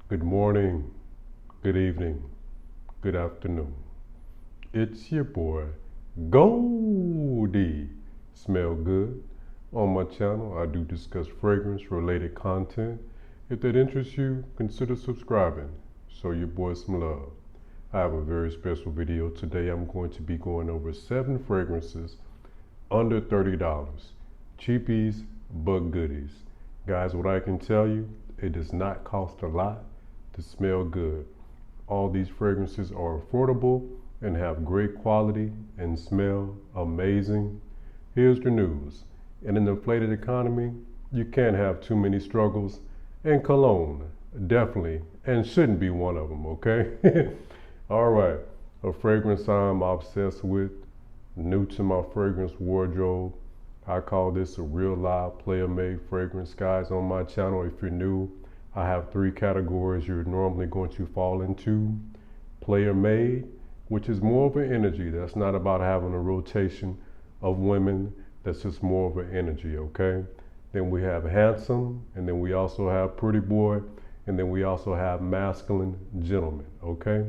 Good morning, good evening, good afternoon. It's your boy, Goldie. Smell good. On my channel, I do discuss fragrance related content. If that interests you, consider subscribing. Show your boy some love. I have a very special video today. I'm going to be going over 7 fragrances under $30. Cheapies, but goodies. Guys, what I can tell you, it does not cost a lot to smell good. All these fragrances are affordable and have great quality and smell amazing. Here's the news. In an inflated economy, you can't have too many struggles, and cologne definitely and shouldn't be one of them, okay? All right, a fragrance I'm obsessed with, new to my fragrance wardrobe. I call this a real live player-made fragrance. Guys, on my channel, if you're new, I have 3 categories you're normally going to fall into. Player-made, which is more of an energy. That's not about having a rotation of women. That's just more of an energy, okay? Then we have handsome, and then we also have pretty boy, and then we also have masculine gentleman, okay?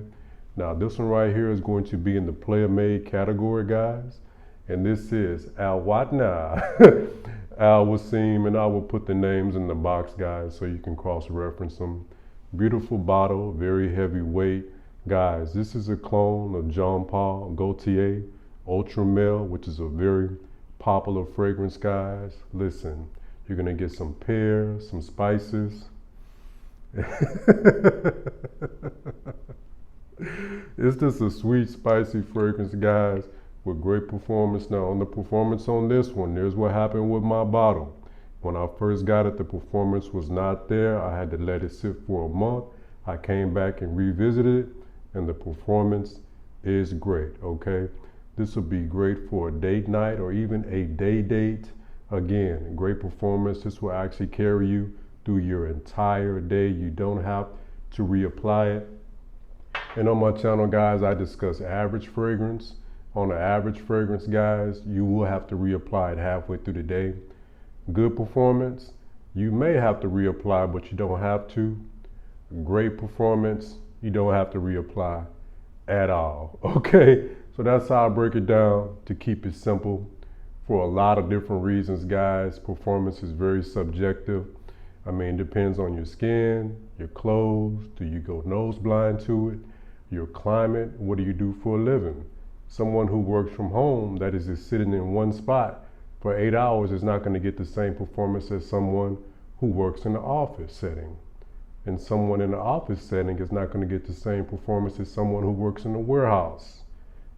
Now this one right here is going to be in the player-made category, guys. And this is Wataniah. Al Wasim, and I will put the names in the box, guys, so you can cross-reference them. Beautiful bottle, very heavy weight. Guys, this is a clone of Jean Paul Gaultier Ultra Male, which is a very popular fragrance, guys. Listen, you're gonna get some pear, some spices. It's just a sweet, spicy fragrance, guys, with great performance. Now, on the performance on this one, there's what happened with my bottle. When I first got it, the performance was not there. I had to let it sit for a month. I came back and revisited, and the performance is great, okay? This will be great for a date night or even a day date. Again, great performance. This will actually carry you through your entire day. You don't have to reapply it. And on my channel, guys, I discuss average fragrance. On an average fragrance, guys, you will have to reapply it halfway through the day. Good performance, you may have to reapply, but you don't have to. Great performance, you don't have to reapply at all, okay? So that's how I break it down to keep it simple. For a lot of different reasons, guys, performance is very subjective. I mean, it depends on your skin, your clothes, do you go nose blind to it, your climate, what do you do for a living? Someone who works from home, that is just sitting in one spot for 8 hours, is not going to get the same performance as someone who works in the office setting. And someone in the office setting is not going to get the same performance as someone who works in the warehouse.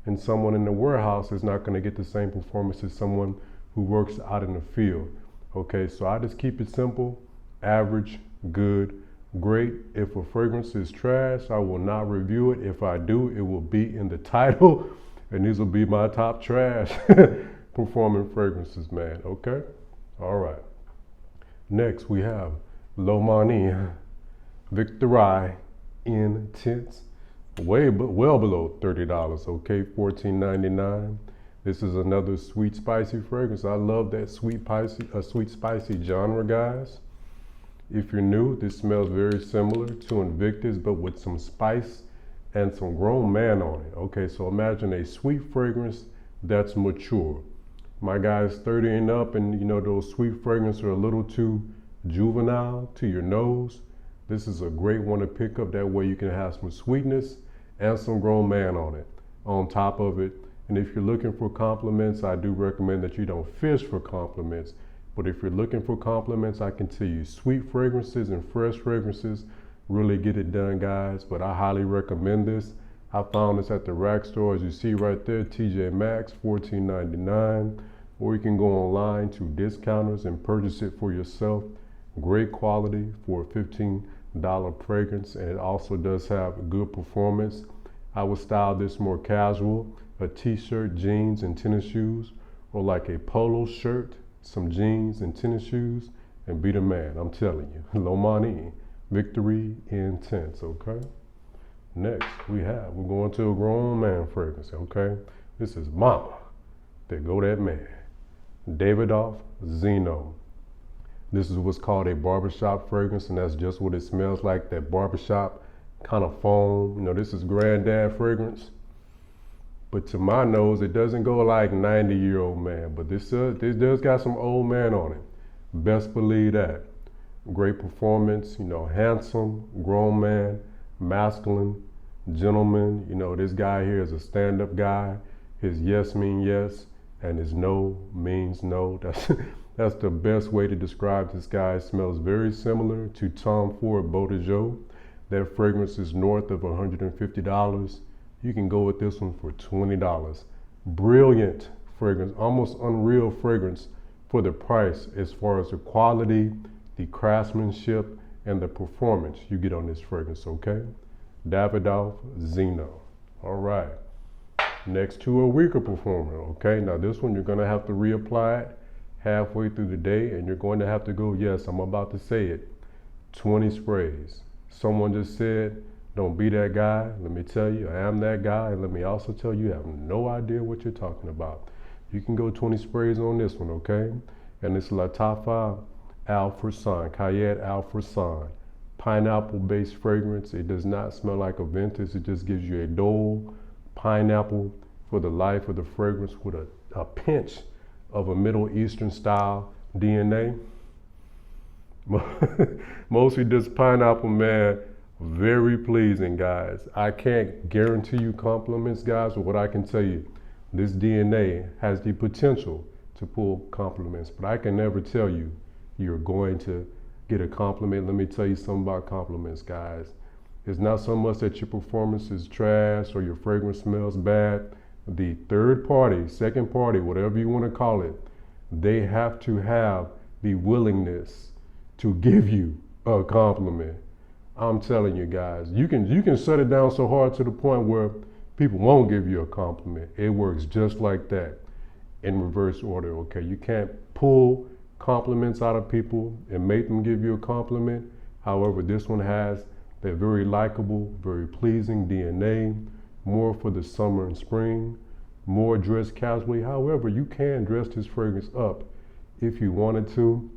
And someone in the warehouse is not going to get the same performance as someone who works out in the field. Okay, so I just keep it simple, average, good, great. If a fragrance is trash, I will not review it. If I do, it will be in the title. And these will be my top trash performing fragrances, man, okay? All right. Next, we have Lomani Victorie Intense, well below $30, okay? $14.99. This is another sweet, spicy fragrance. I love that sweet, spicy genre, guys. If you're new, this smells very similar to Invictus, but with some spice and some grown man on it. Okay, so imagine a sweet fragrance that's mature. My guy's 30 and up, and you know those sweet fragrances are a little too juvenile to your nose. This is a great one to pick up. That way you can have some sweetness and some grown man on it, on top of it. And if you're looking for compliments, I do recommend that you don't fish for compliments. But if you're looking for compliments, I can tell you sweet fragrances and fresh fragrances really get it done, guys. But I highly recommend this. I found this at the rack store, as you see right there, TJ Maxx, $14.99. Or you can go online to discounters and purchase it for yourself. Great quality for a $15 fragrance, and it also does have good performance. I would style this more casual, a t-shirt, jeans, and tennis shoes, or like a polo shirt, some jeans and tennis shoes, and be the man. I'm telling you, Lomani Victorie Intense, okay? Next, we're going to a grown man fragrance, okay? This is Mama. There go that man. Davidoff Zino. This is what's called a barbershop fragrance, and that's just what it smells like, that barbershop kind of foam. You know, this is granddad fragrance. But to my nose, it doesn't go like 90-year-old man, but this does got some old man on it. Best believe that. Great performance, you know, handsome, grown man, masculine, gentleman. You know, this guy here is a stand-up guy. His yes means yes, and his no means no. That's the best way to describe this guy. It smells very similar to Tom Ford Beau de Jour. That fragrance is north of $150. You can go with this one for $20. Brilliant fragrance, almost unreal fragrance for the price as far as the quality, the craftsmanship, and the performance you get on this fragrance, okay? Davidoff Zino. All right. Next to a weaker performer, okay? Now this one you're gonna have to reapply it halfway through the day, and you're going to have to go, yes, I'm about to say it, 20 sprays. Someone just said, don't be that guy. Let me tell you, I am that guy, and let me also tell you, I have no idea what you're talking about. You can go 20 sprays on this one, okay? And it's Lattafa Al Fursan, Qaed Al Fursan. Pineapple-based fragrance. It does not smell like a vintage. It just gives you a dull pineapple for the life of the fragrance with a pinch of a Middle Eastern style DNA. Mostly this pineapple, man, very pleasing, guys. I can't guarantee you compliments, guys, but what I can tell you, this DNA has the potential to pull compliments, but I can never tell you you're going to get a compliment. Let me tell you something about compliments, guys. It's not so much that your performance is trash or your fragrance smells bad. The third party, second party, whatever you want to call it, they have to have the willingness to give you a compliment. I'm telling you guys, you can shut it down so hard to the point where people won't give you a compliment. It works just like that in reverse order, okay? You can't pull compliments out of people and make them give you a compliment. However, this one has that very likable, very pleasing DNA, more for the summer and spring, more dressed casually. However, you can dress this fragrance up if you wanted to.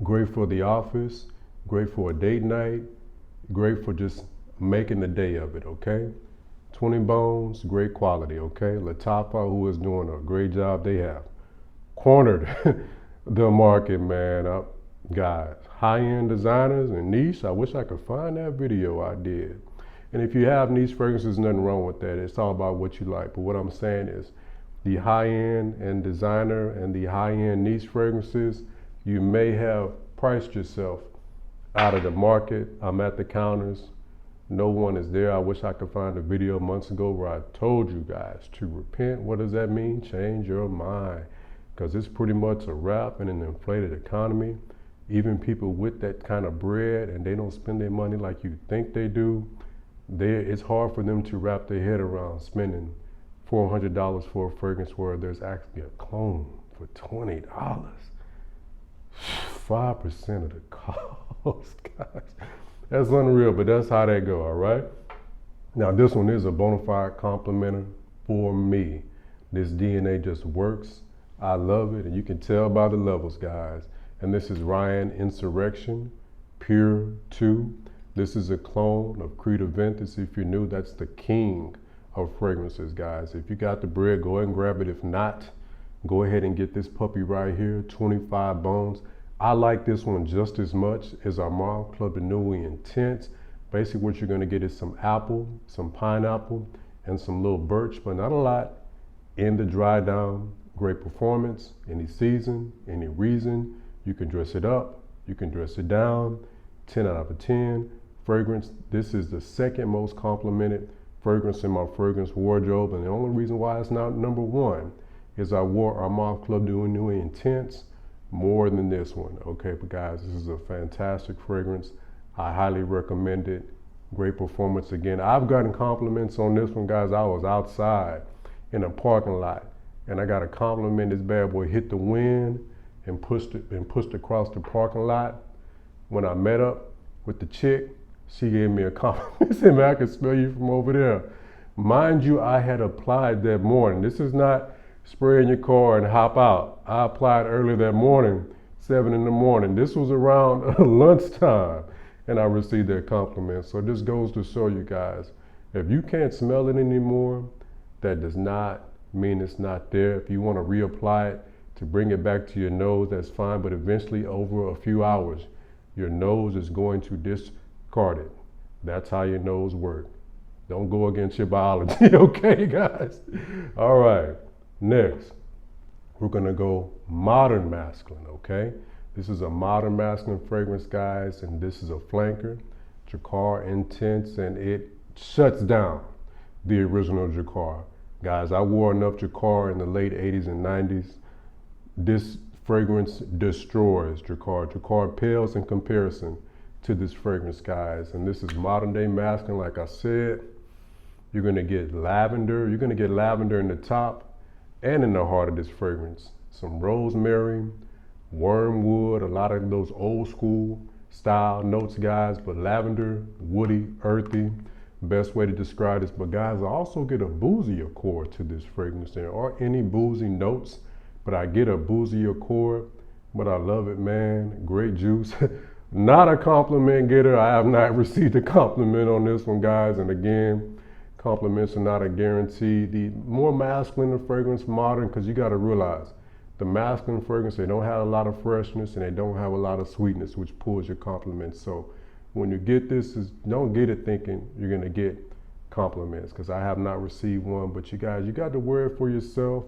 Great for the office, great for a date night, great for just making the day of it, okay? 20 bones, great quality, okay? Lattafa, who is doing a great job, they have cornered the market, man. Guys, high-end designers and niche, I wish I could find that video. I did. And if you have niche fragrances, nothing wrong with that. It's all about what you like. But what I'm saying is the high-end and designer and the high-end niche fragrances, you may have priced yourself out of the market. I'm at the counters. No one is there. I wish I could find a video months ago where I told you guys to repent. What does that mean? Change your mind. Because it's pretty much a wrap in an inflated economy. Even people with that kind of bread and they don't spend their money like you think they do, it's hard for them to wrap their head around spending $400 for a fragrance where there's actually a clone for $20. 5% of the cost, guys. That's unreal, but that's how they go, all right? Now, this one is a bona fide complimenter for me. This DNA just works. I love it, and you can tell by the levels, guys. And this is Reyanne Insurrection, Pure 2. This is a clone of Creed Aventus. If you're new, that's the king of fragrances, guys. If you got the bread, go ahead and grab it. If not, go ahead and get this puppy right here, 25 bones. I like this one just as much as our Mom Club de Nuit Intense. Basically, what you're gonna get is some apple, some pineapple, and some little birch, but not a lot, in the dry down. Great performance, any season, any reason. You can dress it up, you can dress it down. 10 out of 10. Fragrance, this is the second most complimented fragrance in my fragrance wardrobe, and the only reason why it's not number one is I wore our Mom Club de Nuit Intense more than this one, okay? But guys, this is a fantastic fragrance. I highly recommend it. Great performance again. I've gotten compliments on this one, guys. I was outside in a parking lot, and I got a compliment. This bad boy hit the wind and pushed across the parking lot. When I met up with the chick, she gave me a compliment. She said, man, I can smell you from over there. Mind you, I had applied that morning. This is not spray in your car and hop out. I applied early that morning, 7 in the morning. This was around lunchtime, and I received that compliment. So this goes to show you guys, if you can't smell it anymore, that does not mean it's not there. If you want to reapply it to bring it back to your nose, that's fine. But eventually, over a few hours, your nose is going to discard it. That's how your nose works. Don't go against your biology, okay, guys? All right, next, we're gonna go modern masculine, okay? This is a modern masculine fragrance, guys, and this is a flanker, Drakkar Intense, and it shuts down the original Drakkar. Guys, I wore enough Drakkar in the late 80s and 90s. This fragrance destroys Drakkar. Drakkar pales in comparison to this fragrance, guys. And this is modern day masculine, like I said. You're gonna get lavender. You're gonna get lavender in the top and in the heart of this fragrance. Some rosemary, wormwood, a lot of those old school style notes, guys, but lavender, woody, earthy. Best way to describe this. But guys, I also get a boozy accord to this fragrance. There aren't any boozy notes, but I get a boozy accord. But I love it, man. Great juice. Not a compliment getter. I have not received a compliment on this one, guys. And again, compliments are not a guarantee. The more masculine the fragrance, modern, because you got to realize the masculine fragrance, they don't have a lot of freshness and they don't have a lot of sweetness, which pulls your compliments. So when you get this, don't get it thinking you're gonna get compliments, because I have not received one. But you guys, you got to wear it for yourself.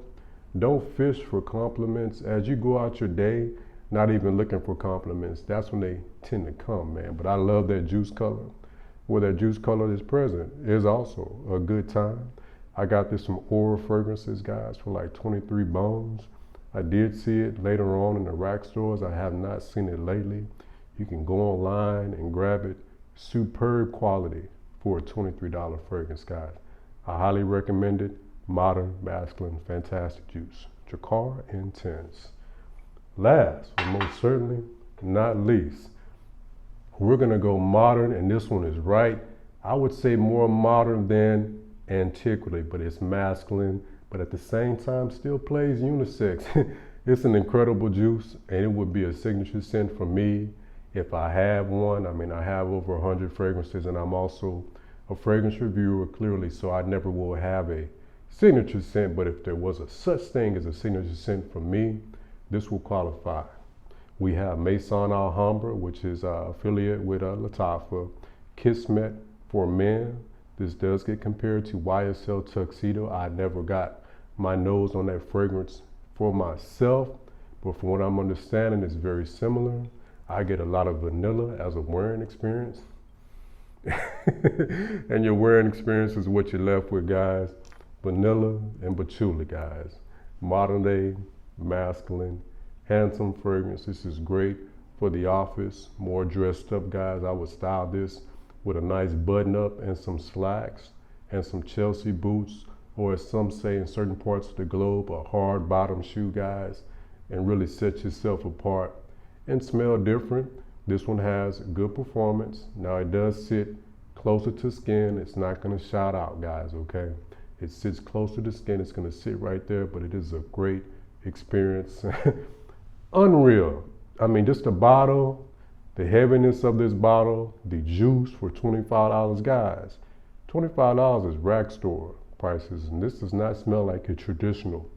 Don't fish for compliments as you go out your day, not even looking for compliments. That's when they tend to come, man. But I love that juice color. Where that juice color is present is also a good time. I got this from Oral Fragrances, guys, for like 23 bones. I did see it later on in the rack stores. I have not seen it lately. You can go online and grab it. Superb quality for a $23 fragrance, guys. I highly recommend it. Modern, masculine, fantastic juice. Drakkar Intense. Last, but most certainly not least, we're gonna go modern, and this one is right. I would say more modern than antiquity, but it's masculine, but at the same time still plays unisex. It's an incredible juice, and it would be a signature scent for me if I have one. I mean, I have over 100 fragrances, and I'm also a fragrance reviewer, clearly, so I never will have a signature scent, but if there was a such thing as a signature scent for me, this will qualify. We have Maison Alhambra, which is affiliate with Lattafa. Kismet for men. This does get compared to YSL Tuxedo. I never got my nose on that fragrance for myself, but from what I'm understanding, it's very similar. I get a lot of vanilla as a wearing experience. And your wearing experience is what you're left with, guys. Vanilla and patchouli, guys. Modern day, masculine, handsome fragrance. This is great for the office. More dressed up, guys. I would style this with a nice button up and some slacks and some Chelsea boots, or as some say in certain parts of the globe, a hard bottom shoe, guys, and really set yourself apart and smell different. This one has good performance. Now it does sit closer to skin. It's not gonna shout out, guys, okay? It sits closer to skin. It's gonna sit right there, but it is a great experience. Unreal. I mean, just the bottle, the heaviness of this bottle, the juice for $25, guys. $25 is rack store prices, and this does not smell like a traditional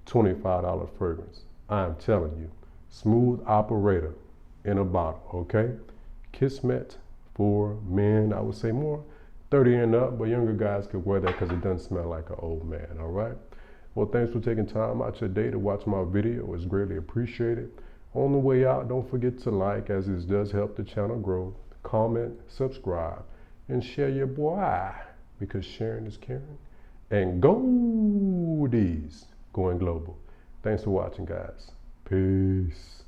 $25 fragrance. I am telling you, smooth operator in a bottle, okay? Kismet for men, I would say more 30 and up, but younger guys could wear that because it doesn't smell like an old man, all right? Well, thanks for taking time out your day to watch my video. It's greatly appreciated. On the way out, don't forget to like, as this does help the channel grow. Comment, subscribe, and share your boy, because sharing is caring. And goldies, going global. Thanks for watching, guys. Peace.